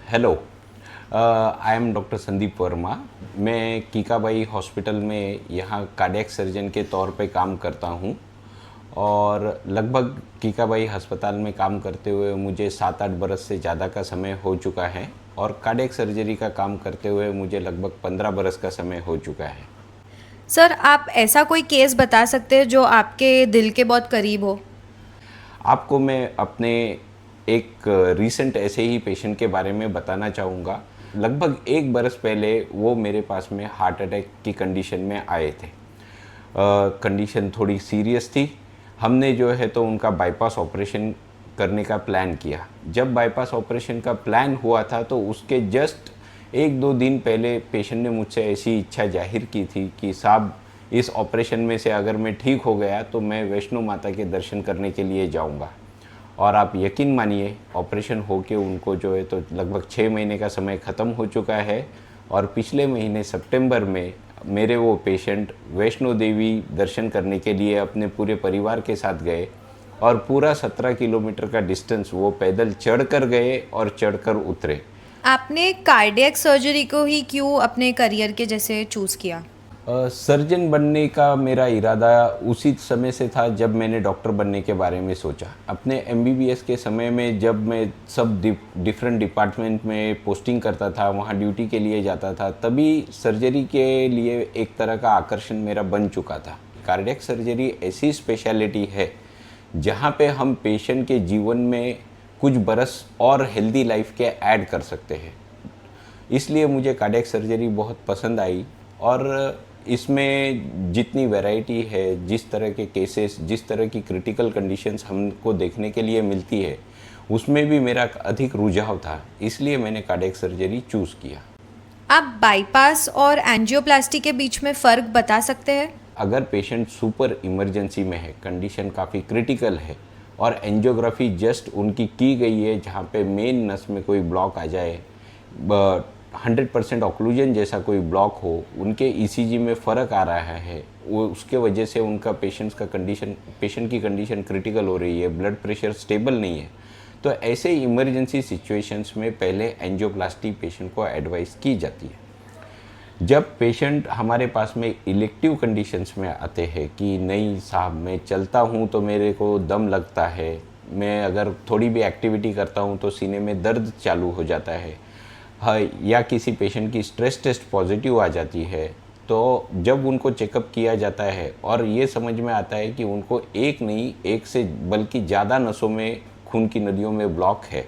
Hello, I am doctor Sandeep Verma. मैं कीकाबाई hospital में यहाँ कार्डियक सर्जन के तौर पे काम करता हूँ और लगभग कीकाबाई अस्पताल में काम करते हुए मुझे 7-8 बरस से ज़्यादा का समय हो चुका है और कार्डियक सर्जरी का काम करते हुए मुझे लगभग 15 बरस का समय हो चुका है। सर, आप ऐसा कोई केस बता सकते हैं जो आपके दिल के बहुत करीब हो? आपको मैं अपने एक रीसेंट ऐसे ही पेशेंट के बारे में बताना चाहूँगा। लगभग 1 बरस पहले वो मेरे पास में हार्ट अटैक की कंडीशन में आए थे। कंडीशन थोड़ी सीरियस थी। हमने जो है तो उनका बाईपास ऑपरेशन करने का प्लान किया। जब बाईपास ऑपरेशन का प्लान हुआ था तो उसके जस्ट 1-2 दिन पहले पेशेंट ने मुझसे ऐसी इच्छा जाहिर की थी कि साहब, इस ऑपरेशन में से अगर मैं ठीक हो गया तो मैं वैष्णो माता के दर्शन करने के लिए जाऊंगा। और आप यकीन मानिए, ऑपरेशन होके उनको जो है तो लगभग 6 महीने का समय ख़त्म हो चुका है और पिछले महीने सितंबर में मेरे वो पेशेंट वैष्णो देवी दर्शन करने के लिए अपने पूरे परिवार के साथ गए और पूरा 17 किलोमीटर का डिस्टेंस वो पैदल चढ़कर गए और चढ़कर उतरे। आपने कार्डियक सर्जरी को ही क्यों अपने करियर के जैसे चूज़ किया? सर्जन बनने का मेरा इरादा उसी समय से था जब मैंने डॉक्टर बनने के बारे में सोचा। अपने एमबीबीएस के समय में जब मैं सब डिफरेंट डिपार्टमेंट में पोस्टिंग करता था, वहाँ ड्यूटी के लिए जाता था, तभी सर्जरी के लिए एक तरह का आकर्षण मेरा बन चुका था। कार्डियक सर्जरी ऐसी स्पेशलिटी है जहाँ पे हम पेशेंट के जीवन में कुछ बरस और हेल्दी लाइफ के ऐड कर सकते हैं। इसलिए मुझे कार्डियक सर्जरी बहुत पसंद आई और इसमें जितनी वैरायटी है, जिस तरह के केसेस, जिस तरह की क्रिटिकल कंडीशंस हमको देखने के लिए मिलती है, उसमें भी मेरा अधिक रुझाव था। इसलिए मैंने कार्डियक सर्जरी चूज़ किया। आप बाईपास और एंजियोप्लास्टी के बीच में फ़र्क बता सकते हैं? अगर पेशेंट सुपर इमरजेंसी में है, कंडीशन काफ़ी क्रिटिकल है और एंजियोग्राफी जस्ट उनकी की गई है जहाँ पे मेन नस में कोई ब्लॉक आ जाए, 100% ऑक्लूजन जैसा कोई ब्लॉक हो, उनके ईसीजी में फ़र्क आ रहा है, वो उसके वजह से उनका पेशेंट की कंडीशन क्रिटिकल हो रही है, ब्लड प्रेशर स्टेबल नहीं है, तो ऐसे इमरजेंसी सिचुएशंस में पहले एंजियोप्लास्टी पेशेंट को एडवाइस की जाती है। जब पेशेंट हमारे पास में इलेक्टिव कंडीशंस में आते हैं कि नहीं साहब, मैं चलता हूँ तो मेरे को दम लगता है, मैं अगर थोड़ी भी एक्टिविटी करता हूँ तो सीने में दर्द चालू हो जाता है, हाँ, या किसी पेशेंट की स्ट्रेस टेस्ट पॉजिटिव आ जाती है, तो जब उनको चेकअप किया जाता है और ये समझ में आता है कि उनको एक नहीं, एक से बल्कि ज़्यादा नसों में खून की नदियों में ब्लॉक है,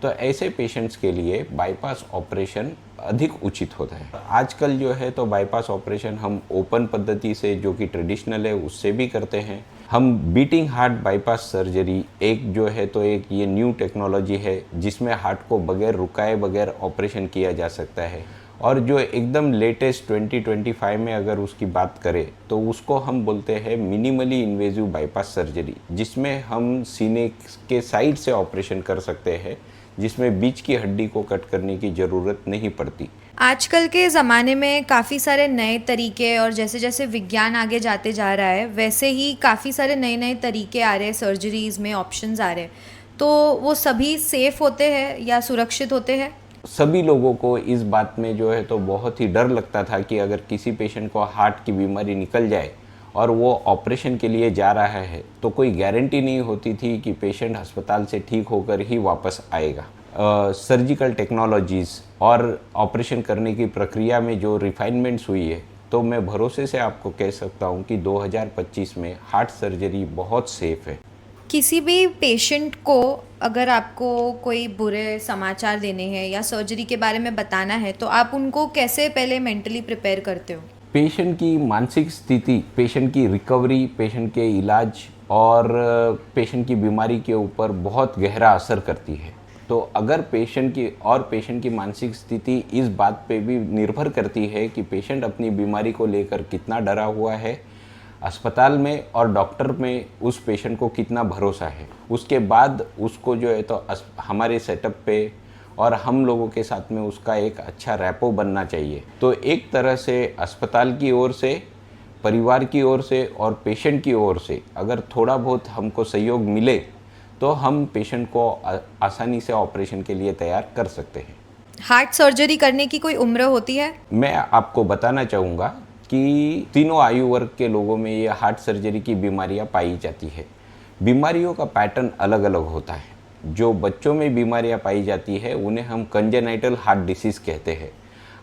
तो ऐसे पेशेंट्स के लिए बाईपास ऑपरेशन अधिक उचित होता है। आजकल जो है तो बाईपास ऑपरेशन हम ओपन पद्धति से, जो कि ट्रेडिशनल है, उससे भी करते हैं। हम बीटिंग हार्ट बाईपास सर्जरी एक जो है तो एक ये न्यू टेक्नोलॉजी है जिसमें हार्ट को बगैर रुकाए बगैर ऑपरेशन किया जा सकता है। और जो एकदम लेटेस्ट 2025 में अगर उसकी बात करें तो उसको हम बोलते हैं मिनिमली इन्वेजिव बाईपास सर्जरी, जिसमें हम सीने के साइड से ऑपरेशन कर सकते हैं, जिसमें बीच की हड्डी को कट करने की ज़रूरत नहीं पड़ती। आजकल के ज़माने में काफ़ी सारे नए तरीके, और जैसे जैसे विज्ञान आगे जाते जा रहा है वैसे ही काफ़ी सारे नए नए तरीके आ रहे हैं, सर्जरीज़ में ऑप्शंस आ रहे हैं। तो वो सभी सेफ़ होते हैं या सुरक्षित होते हैं? सभी लोगों को इस बात में जो है तो बहुत ही डर लगता था कि अगर किसी पेशेंट को हार्ट की बीमारी निकल जाए और वो ऑपरेशन के लिए जा रहा है तो कोई गारंटी नहीं होती थी कि पेशेंट अस्पताल से ठीक होकर ही वापस आएगा। सर्जिकल टेक्नोलॉजीज़ और ऑपरेशन करने की प्रक्रिया में जो रिफाइनमेंट्स हुई है, तो मैं भरोसे से आपको कह सकता हूँ कि 2025 में हार्ट सर्जरी बहुत सेफ़ है। किसी भी पेशेंट को अगर आपको कोई बुरे समाचार देने हैं या सर्जरी के बारे में बताना है तो आप उनको कैसे पहले मेंटली प्रिपेयर करते हो? पेशेंट की मानसिक स्थिति, पेशेंट की रिकवरी, पेशेंट के इलाज और पेशेंट की बीमारी के ऊपर बहुत गहरा असर करती है। तो अगर पेशेंट की मानसिक स्थिति इस बात पे भी निर्भर करती है कि पेशेंट अपनी बीमारी को लेकर कितना डरा हुआ है, अस्पताल में और डॉक्टर में उस पेशेंट को कितना भरोसा है, उसके बाद उसको जो है तो हमारे सेटअप पे और हम लोगों के साथ में उसका एक अच्छा रैपो बनना चाहिए। तो एक तरह से अस्पताल की ओर से, परिवार की ओर से और पेशेंट की ओर से अगर थोड़ा बहुत हमको सहयोग मिले तो हम पेशेंट को आसानी से ऑपरेशन के लिए तैयार कर सकते हैं। हार्ट सर्जरी करने की कोई उम्र होती है? मैं आपको बताना चाहूँगा कि तीनों आयु वर्ग के लोगों में ये हार्ट सर्जरी की बीमारियां पाई जाती है। बीमारियों का पैटर्न अलग अलग होता है। जो बच्चों में बीमारियां पाई जाती है उन्हें हम कंजेनाइटल हार्ट डिसीज़ कहते हैं।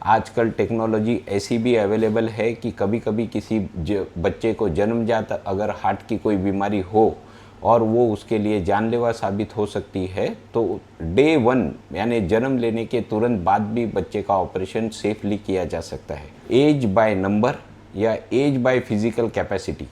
आजकल टेक्नोलॉजी ऐसी भी अवेलेबल है कि कभी कभी किसी बच्चे को जन्मजात अगर हार्ट की कोई बीमारी हो और वो उसके लिए जानलेवा साबित हो सकती है, तो डे 1 यानी जन्म लेने के तुरंत बाद भी बच्चे का ऑपरेशन सेफली किया जा सकता है। एज बाय नंबर या एज बाय फिजिकल कैपेसिटी,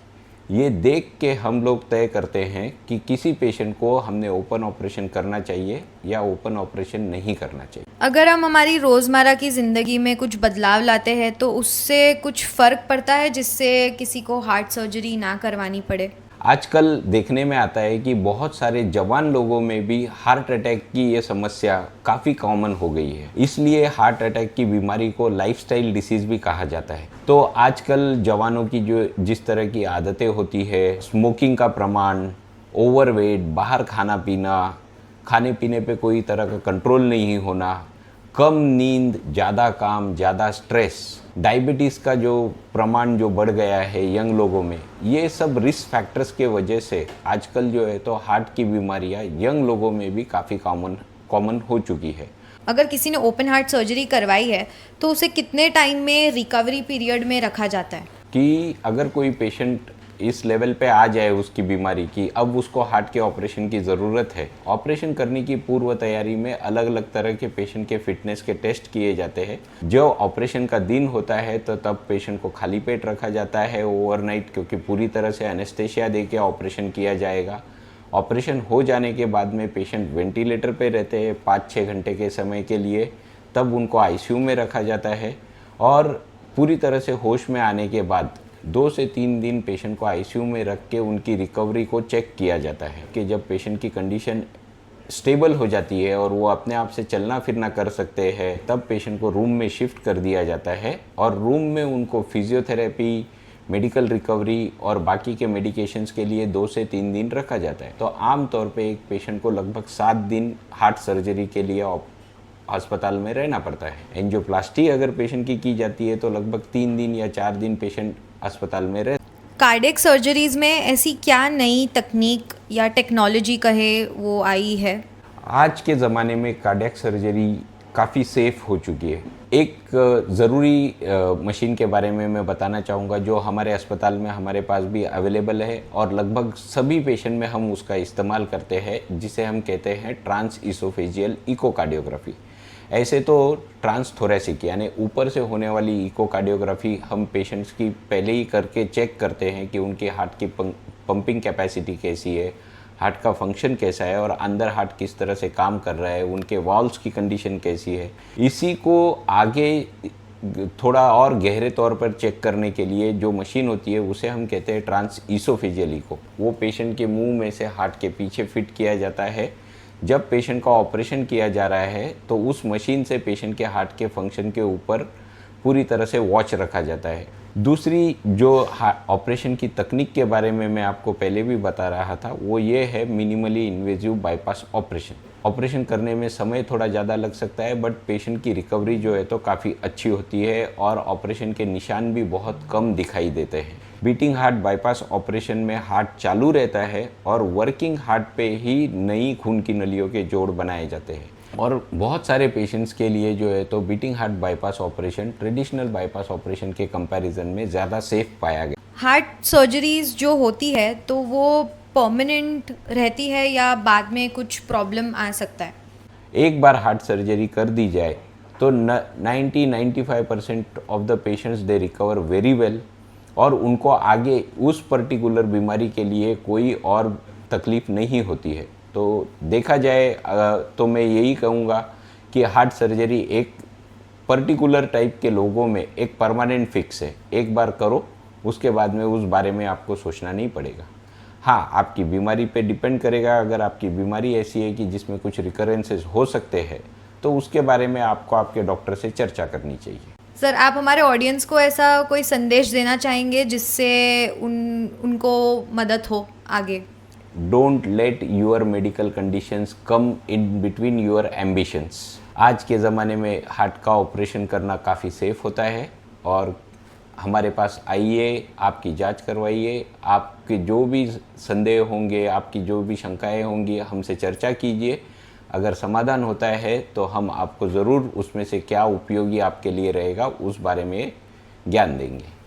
ये देख के हम लोग तय करते हैं कि किसी पेशेंट को हमने ओपन ऑपरेशन करना चाहिए या ओपन ऑपरेशन नहीं करना चाहिए। अगर हम हमारी रोज़मर्रा की ज़िंदगी में कुछ बदलाव लाते हैं तो उससे कुछ फ़र्क पड़ता है जिससे किसी को हार्ट सर्जरी ना करवानी पड़े? आजकल देखने में आता है कि बहुत सारे जवान लोगों में भी हार्ट अटैक की ये समस्या काफ़ी कॉमन हो गई है। इसलिए हार्ट अटैक की बीमारी को लाइफस्टाइल डिसीज़ भी कहा जाता है। तो आजकल जवानों की जो जिस तरह की आदतें होती है, स्मोकिंग का प्रमाण, ओवरवेट, बाहर खाना पीना, खाने पीने पे कोई तरह का कंट्रोल नहीं होना, कम नींद, ज़्यादा काम, ज़्यादा स्ट्रेस, डायबिटीज़ का जो प्रमाण जो बढ़ गया है यंग लोगों में, ये सब रिस्क फैक्टर्स के वजह से आजकल जो है तो हार्ट की बीमारियां यंग लोगों में भी काफ़ी कॉमन हो चुकी है। अगर किसी ने ओपन हार्ट सर्जरी करवाई है तो उसे कितने टाइम में रिकवरी पीरियड में रखा जाता है? कि अगर कोई पेशेंट इस लेवल पे आ जाए उसकी बीमारी की अब उसको हार्ट के ऑपरेशन की ज़रूरत है, ऑपरेशन करने की पूर्व तैयारी में अलग अलग तरह के पेशेंट के फिटनेस के टेस्ट किए जाते हैं। जो ऑपरेशन का दिन होता है तो तब पेशेंट को खाली पेट रखा जाता है ओवरनाइट, क्योंकि पूरी तरह से एनेस्थेशिया दे के ऑपरेशन किया जाएगा। ऑपरेशन हो जाने के बाद में पेशेंट वेंटिलेटर पे रहते हैं 5-6 घंटे के समय के लिए, तब उनको आईसीयू में रखा जाता है और पूरी तरह से होश में आने के बाद 2 से 3 दिन पेशेंट को आईसीयू में रख के उनकी रिकवरी को चेक किया जाता है कि जब पेशेंट की कंडीशन स्टेबल हो जाती है और वो अपने आप से चलना फिरना कर सकते हैं, तब पेशेंट को रूम में शिफ्ट कर दिया जाता है और रूम में उनको फिजियोथेरेपी, मेडिकल रिकवरी और बाकी के मेडिकेशंस के लिए 2 से 3 दिन रखा जाता है। तो आमतौर पे एक पेशेंट को लगभग 7 दिन हार्ट सर्जरी के लिए अस्पताल में रहना पड़ता है। एंजियोप्लास्टी अगर पेशेंट की जाती है तो लगभग 3 दिन या 4 दिन पेशेंट अस्पताल में रह। कार्डियक सर्जरीज में ऐसी क्या नई तकनीक या टेक्नोलॉजी कहे वो आई है? आज के ज़माने में कार्डियक सर्जरी काफ़ी सेफ़ हो चुकी है। एक ज़रूरी मशीन के बारे में मैं बताना चाहूँगा जो हमारे अस्पताल में हमारे पास भी अवेलेबल है और लगभग सभी पेशेंट में हम उसका इस्तेमाल करते हैं, जिसे हम कहते हैं ट्रांस इसोफेजियल इकोकार्डियोग्राफी। ऐसे तो ट्रांसथोरेसिक यानी ऊपर से होने वाली इकोकार्डियोग्राफी हम पेशेंट्स की पहले ही करके चेक करते हैं कि उनके हार्ट की पंपिंग कैपेसिटी कैसी है, हार्ट का फंक्शन कैसा है और अंदर हार्ट किस तरह से काम कर रहा है, उनके वॉल्व्स की कंडीशन कैसी है। इसी को आगे थोड़ा और गहरे तौर पर चेक करने के लिए जो मशीन होती है उसे हम कहते हैं ट्रांस इसोफेजियल इको। वो पेशेंट के मुंह में से हार्ट के पीछे फिट किया जाता है। जब पेशेंट का ऑपरेशन किया जा रहा है तो उस मशीन से पेशेंट के हार्ट के फंक्शन के ऊपर पूरी तरह से वॉच रखा जाता है। दूसरी जो ऑपरेशन की तकनीक के बारे में मैं आपको पहले भी बता रहा था वो ये है minimally invasive bypass operation. Operation करने में समय थोड़ा ज़्यादा लग सकता है बट पेशेंट की रिकवरी जो है तो काफ़ी अच्छी होती है और ऑपरेशन के निशान भी बहुत कम दिखाई देते हैं। बीटिंग हार्ट बाईपास ऑपरेशन में हार्ट चालू रहता है और वर्किंग हार्ट पे ही नई खून की नलियों के जोड़ बनाए जाते हैं और बहुत सारे पेशेंट्स के लिए जो है तो beating heart bypass operation traditional bypass operation के कंपैरिजन में ज़्यादा सेफ पाया गया। हार्ट सर्जरीज जो होती है तो वो परमानेंट रहती है या बाद में कुछ प्रॉब्लम आ सकता है? एक बार हार्ट सर्जरी कर दी जाए तो 90-95% of the patients they recover very well और उनको आगे उस पर्टिकुलर बीमारी के लिए कोई और तकलीफ़ नहीं होती है। तो देखा जाए तो मैं यही कहूँगा कि हार्ट सर्जरी एक पर्टिकुलर टाइप के लोगों में एक परमानेंट फिक्स है। एक बार करो उसके बाद में उस बारे में आपको सोचना नहीं पड़ेगा। हाँ, आपकी बीमारी पे डिपेंड करेगा। अगर आपकी बीमारी ऐसी है कि जिसमें कुछ रिकरेंसेस हो सकते हैं तो उसके बारे में आपको आपके डॉक्टर से चर्चा करनी चाहिए। सर, आप हमारे ऑडियंस को ऐसा कोई संदेश देना चाहेंगे जिससे उनको मदद हो आगे? Don't let your medical conditions come in between your ambitions. आज के ज़माने में हार्ट का ऑपरेशन करना काफ़ी सेफ होता है। और हमारे पास आइए, आपकी जांच करवाइए, आपके जो भी संदेह होंगे, आपकी जो भी शंकाएं होंगी, हमसे चर्चा कीजिए। अगर समाधान होता है तो हम आपको ज़रूर उसमें से क्या उपयोगी आपके लिए रहेगा उस बारे में ज्ञान देंगे।